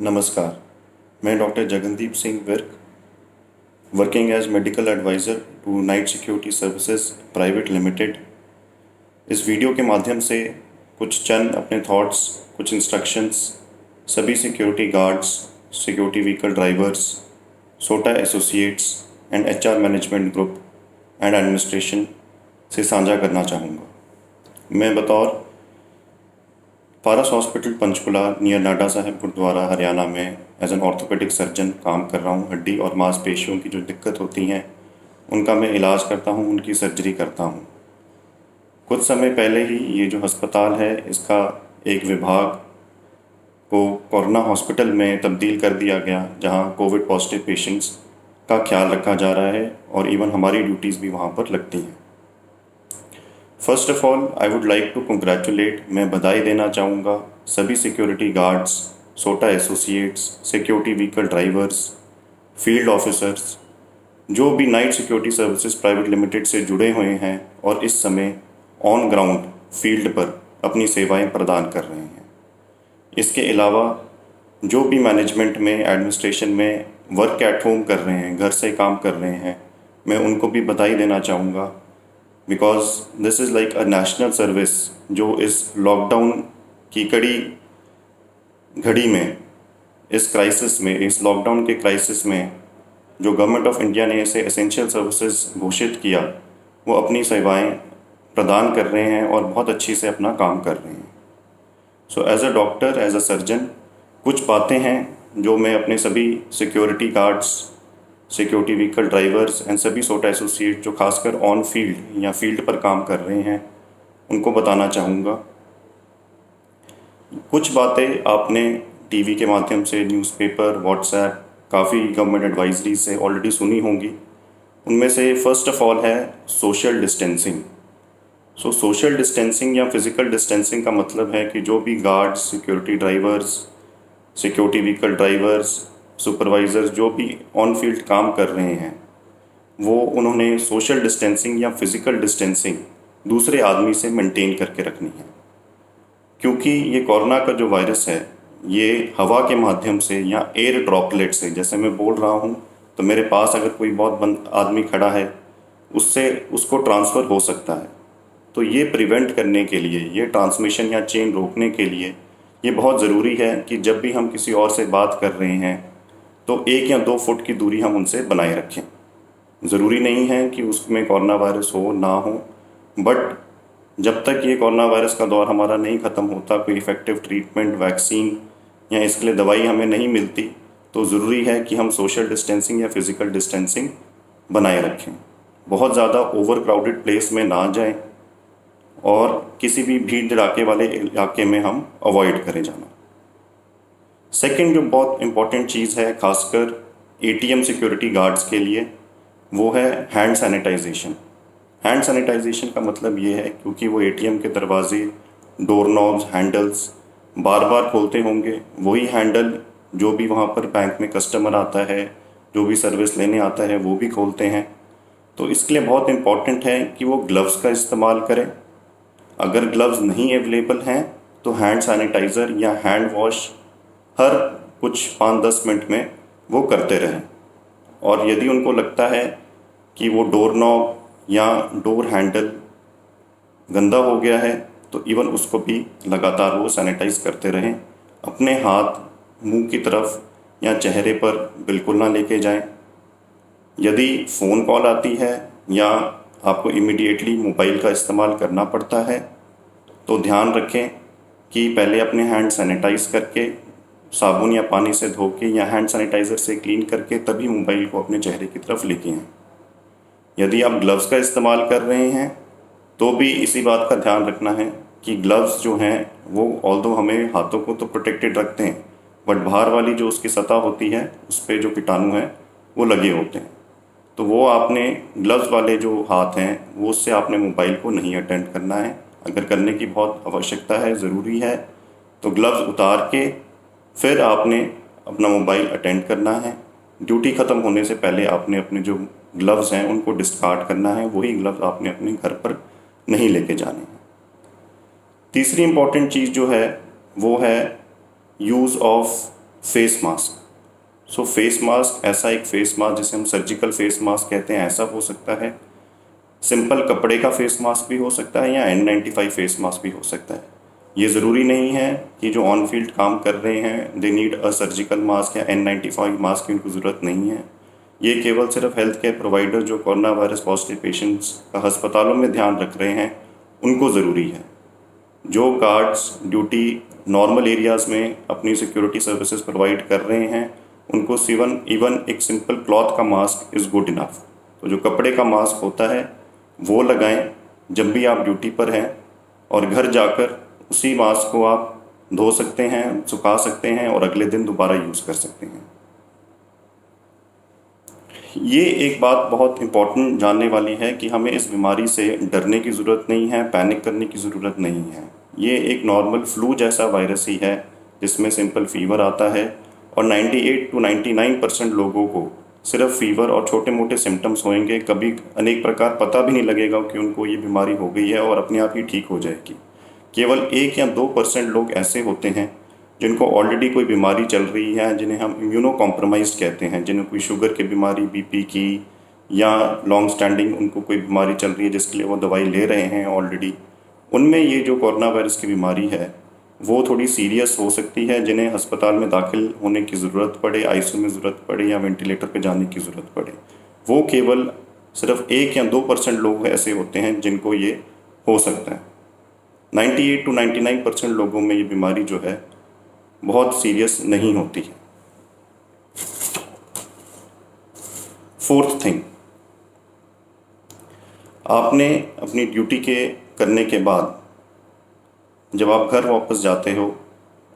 नमस्कार। मैं doctor Jagandeep Singh Virk, working as medical advisor to Knight security services private Limited, इस video के माध्यम से कुछ चंद अपने थॉट्स, कुछ इंस्ट्रक्शंस सभी security guards, security vehicle drivers, सोटा associates and HR management group and administration से साझा करना चाहूँगा। मैं बतौर पारस हॉस्पिटल पंचकुला नियर नाडा साहिब गुरुद्वारा हरियाणा में एज एन ऑर्थोपेडिक सर्जन काम कर रहा हूँ। हड्डी और मांसपेशियों की जो दिक्कत होती हैं उनका मैं इलाज करता हूँ, उनकी सर्जरी करता हूँ। कुछ समय पहले ही ये जो अस्पताल है इसका एक विभाग को कोरोना हॉस्पिटल में तब्दील कर दिया गया, जहाँ कोविड पॉजिटिव पेशेंट्स का ख्याल रखा जा रहा है और इवन हमारी ड्यूटीज़ भी वहाँ पर लगती हैं। First of all I would like to congratulate, मैं बधाई देना चाहूँगा सभी सिक्योरिटी गार्ड्स, सोटा associates, security vehicle drivers, field officers, जो भी night security services private limited से जुड़े हुए हैं और इस समय ऑन ग्राउंड फील्ड पर अपनी सेवाएं प्रदान कर रहे हैं। इसके अलावा जो भी मैनेजमेंट में, एडमिनिस्ट्रेशन में वर्क एट होम कर रहे हैं, घर से काम कर रहे हैं, मैं उनको भी बधाई देना चाहूँगा, because this is like a national service जो इस लॉकडाउन की कड़ी घड़ी में, इस क्राइसिस में, इस लॉकडाउन के क्राइसिस में जो गवर्नमेंट ऑफ इंडिया ने इसे एसेंशियल सर्विसेज घोषित किया, वो अपनी सेवाएं प्रदान कर रहे हैं और बहुत अच्छी से अपना काम कर रहे हैं। So as a doctor, as a surgeon, कुछ बातें हैं जो मैं अपने सभी security guards, security vehicle drivers and सभी सोटा एसोसिएट जो खासकर ऑन फील्ड या फील्ड पर काम कर रहे हैं उनको बताना चाहूँगा। कुछ बातें आपने टीवी के माध्यम से, न्यूज़पेपर, व्हाट्सएप, काफ़ी गवर्नमेंट एडवाइजरी से ऑलरेडी सुनी होंगी। उनमें से फर्स्ट ऑफ ऑल है सोशल डिस्टेंसिंग। सो सोशल डिस्टेंसिंग या फिज़िकल डिस्टेंसिंग का मतलब है कि जो भी guards, security drivers, security vehicle drivers, supervisors जो भी ऑन फील्ड काम कर रहे हैं, वो उन्होंने सोशल डिस्टेंसिंग या फिज़िकल डिस्टेंसिंग दूसरे आदमी से मेंटेन करके रखनी है। क्योंकि ये कोरोना का जो वायरस है, ये हवा के माध्यम से या एयर ड्रॉपलेट से, जैसे मैं बोल रहा हूँ तो मेरे पास अगर कोई बहुत बंद आदमी खड़ा है, उससे उसको ट्रांसफ़र हो सकता है। तो ये प्रिवेंट करने के लिए, ये ट्रांसमिशन या चेन रोकने के लिए ये बहुत ज़रूरी है कि जब भी हम किसी और से बात कर रहे हैं तो 1 या 2 फुट की दूरी हम उनसे बनाए रखें। ज़रूरी नहीं है कि उसमें कोरोना वायरस हो ना हो, बट जब तक ये कोरोना वायरस का दौर हमारा नहीं ख़त्म होता, कोई इफ़ेक्टिव ट्रीटमेंट, वैक्सीन या इसके लिए दवाई हमें नहीं मिलती, तो ज़रूरी है कि हम सोशल डिस्टेंसिंग या फिज़िकल डिस्टेंसिंग बनाए रखें। बहुत ज़्यादा ओवर क्राउडेड प्लेस में ना जाएं और किसी भी भीड़ धड़ाके वाले इलाके में हम अवॉइड करें जाना। सेकंड जो बहुत इम्पॉर्टेंट चीज़ है खासकर एटीएम सिक्योरिटी गार्ड्स के लिए, वो है हैंड सैनिटाइजेशन। हैंड सैनिटाइजेशन का मतलब ये है क्योंकि वो एटीएम के दरवाजे, डोर नॉब्स, हैंडल्स बार बार खोलते होंगे, वही हैंडल जो भी वहाँ पर बैंक में कस्टमर आता है, जो भी सर्विस लेने आता है, वो भी खोलते हैं। तो इसके लिए बहुत इम्पॉर्टेंट है कि वो ग्लव्स का इस्तेमाल करें। अगर ग्लव्स नहीं अवेलेबल हैं तो हैंड सैनिटाइज़र या हैंड वॉश हर कुछ 5-10 मिनट में वो करते रहें। और यदि उनको लगता है कि वो डोर नॉब या डोर हैंडल गंदा हो गया है तो इवन उसको भी लगातार वो सैनिटाइज करते रहें। अपने हाथ मुंह की तरफ या चेहरे पर बिल्कुल ना लेके जाएं। यदि फ़ोन कॉल आती है या आपको इमीडिएटली मोबाइल का इस्तेमाल करना पड़ता है तो ध्यान रखें कि पहले अपने हैंड सैनिटाइज करके, साबुन या पानी से धो के या हैंड सैनिटाइज़र से क्लीन करके तभी मोबाइल को अपने चेहरे की तरफ लेके आएं। यदि आप ग्लव्स का इस्तेमाल कर रहे हैं तो भी इसी बात का ध्यान रखना है कि ग्लव्स जो हैं वो ऑल्दो हमें हाथों को तो प्रोटेक्टेड रखते हैं, बट बाहर वाली जो उसकी सतह होती है उस पर जो कीटाणु हैं वो लगे होते हैं। तो वो आपने ग्लव्स वाले जो हाथ हैं वो उससे आपने मोबाइल को नहीं अटेंड करना है। अगर करने की बहुत आवश्यकता है, ज़रूरी है, तो ग्लव्स उतार के फिर आपने अपना मोबाइल अटेंड करना है। ड्यूटी ख़त्म होने से पहले आपने अपने जो ग्लव्स हैं उनको डिस्कार्ड करना है, वही ग्लव्स आपने अपने घर पर नहीं लेके जाने हैं। तीसरी इम्पॉर्टेंट चीज़ जो है वो है use of face mask. So face mask ऐसा एक फेस मास्क जिसे हम सर्जिकल फेस मास्क कहते हैं, ऐसा हो सकता है। सिंपल कपड़े का फेस मास्क भी हो सकता है या N95 फेस मास्क भी हो सकता है। ये ज़रूरी नहीं है कि जो ऑन फील्ड काम कर रहे हैं they need a surgical mask या N95 मास्क की उनको ज़रूरत नहीं है। ये केवल सिर्फ हेल्थ केयर प्रोवाइडर जो कोरोना वायरस पॉजिटिव पेशेंट्स का अस्पतालों में ध्यान रख रहे हैं उनको ज़रूरी है। जो गार्ड्स ड्यूटी नॉर्मल एरियाज़ में अपनी सिक्योरिटी सर्विसेज प्रोवाइड कर रहे हैं उनको इवन एक सिंपल क्लॉथ का मास्क इज़ गुड इनफ। तो जो कपड़े का मास्क होता है वो लगाएं जब भी आप ड्यूटी पर हैं, और घर जाकर उसी मास्क को आप धो सकते हैं, सुखा सकते हैं और अगले दिन दोबारा यूज़ कर सकते हैं। ये एक बात बहुत इम्पॉर्टेंट जानने वाली है कि हमें इस बीमारी से डरने की ज़रूरत नहीं है, पैनिक करने की ज़रूरत नहीं है। ये एक नॉर्मल फ्लू जैसा वायरस ही है जिसमें सिंपल फीवर आता है, और 98 to 99% लोगों को सिर्फ फीवर और छोटे मोटे सिम्टम्स होंगे, कभी अनेक प्रकार पता भी नहीं लगेगा कि उनको ये बीमारी हो गई है और अपने आप ही ठीक हो जाएगी। केवल 1 या 2% लोग ऐसे होते हैं जिनको ऑलरेडी कोई बीमारी चल रही है, जिन्हें हम इम्यूनो कॉम्प्रोमाइज़्ड कहते हैं, जिन्हें कोई शुगर की बीमारी, बीपी की या लॉन्ग स्टैंडिंग उनको कोई बीमारी चल रही है जिसके लिए वो दवाई ले रहे हैं ऑलरेडी। उनमें ये जो कोरोना वायरस की बीमारी है वो थोड़ी सीरियस हो सकती है, जिन्हें अस्पताल में दाखिल होने की ज़रूरत पड़े, आईसीयू में ज़रूरत पड़े या वेंटिलेटर पे जाने की ज़रूरत पड़े। वो केवल सिर्फ 1 या 2% लोग ऐसे होते हैं जिनको ये हो सकता है। 98 to 99% लोगों में ये बीमारी जो है बहुत सीरियस नहीं होती है। फोर्थ थिंग, आपने अपनी ड्यूटी के करने के बाद जब आप घर वापस जाते हो,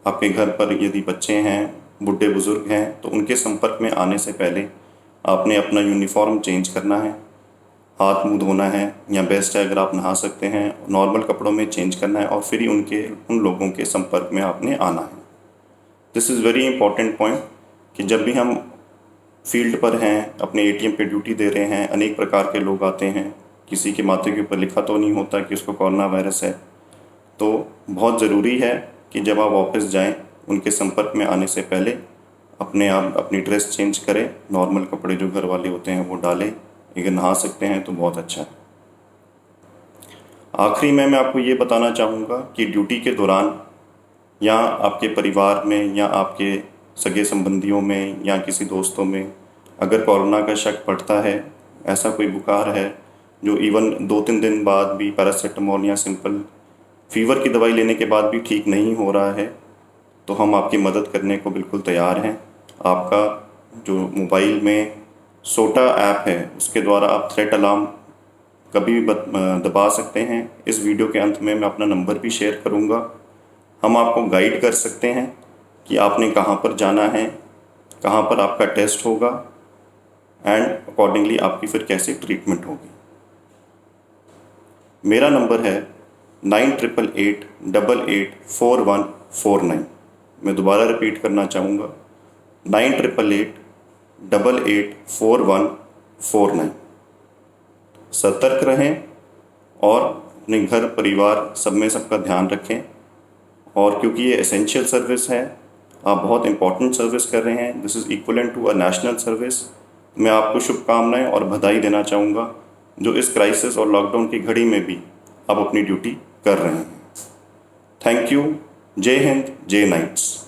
आपके घर पर यदि बच्चे हैं, बूढ़े बुज़ुर्ग हैं, तो उनके संपर्क में आने से पहले आपने अपना यूनिफॉर्म चेंज करना है, हाथ मुंह धोना है, या बेस्ट है अगर आप नहा सकते हैं नॉर्मल कपड़ों में चेंज करना है, और फिर ही उन लोगों के संपर्क में आपने आना है। This is very important point कि जब भी हम फील्ड पर हैं, अपने एटीएम पे ड्यूटी दे रहे हैं, अनेक प्रकार के लोग आते हैं, किसी के माथे के ऊपर लिखा तो नहीं होता कि उसको कोरोना वायरस है। तो बहुत ज़रूरी है कि जब आप वापस जाएं उनके संपर्क में आने से पहले आप अपनी ड्रेस चेंज करें, नॉर्मल कपड़े जो घर वाले होते हैं वो डालें, अगर नहा सकते हैं तो बहुत अच्छा है। आखिरी में मैं आपको ये बताना चाहूँगा कि ड्यूटी के दौरान या आपके परिवार में या आपके सगे संबंधियों में या किसी दोस्तों में अगर कोरोना का शक पड़ता है, ऐसा कोई बुखार है जो इवन 2-3 दिन बाद भी पैरासीटामोल या सिंपल फीवर की दवाई लेने के बाद भी ठीक नहीं हो रहा है, तो हम आपकी मदद करने को बिल्कुल तैयार हैं। आपका जो मोबाइल में सोटा ऐप है उसके द्वारा आप थ्रेट अलार्म कभी भी दबा सकते हैं। इस वीडियो के अंत में मैं अपना नंबर भी शेयर करूंगा। हम आपको गाइड कर सकते हैं कि आपने कहां पर जाना है, कहां पर आपका टेस्ट होगा, एंड अकॉर्डिंगली आपकी फिर कैसे ट्रीटमेंट होगी। मेरा नंबर है 9888884149। मैं दोबारा रिपीट करना चाहूँगा, 9888884149। सतर्क रहें और अपने घर परिवार सब में सबका ध्यान रखें, और क्योंकि ये एसेंशियल सर्विस है, आप बहुत इंपॉर्टेंट सर्विस कर रहे हैं, this is equivalent to a national service. मैं आपको शुभकामनाएं और बधाई देना चाहूँगा जो इस क्राइसिस और लॉकडाउन की घड़ी में भी आप अपनी ड्यूटी कर रहे हैं। Thank you. जय हिंद, जय नाइट्स।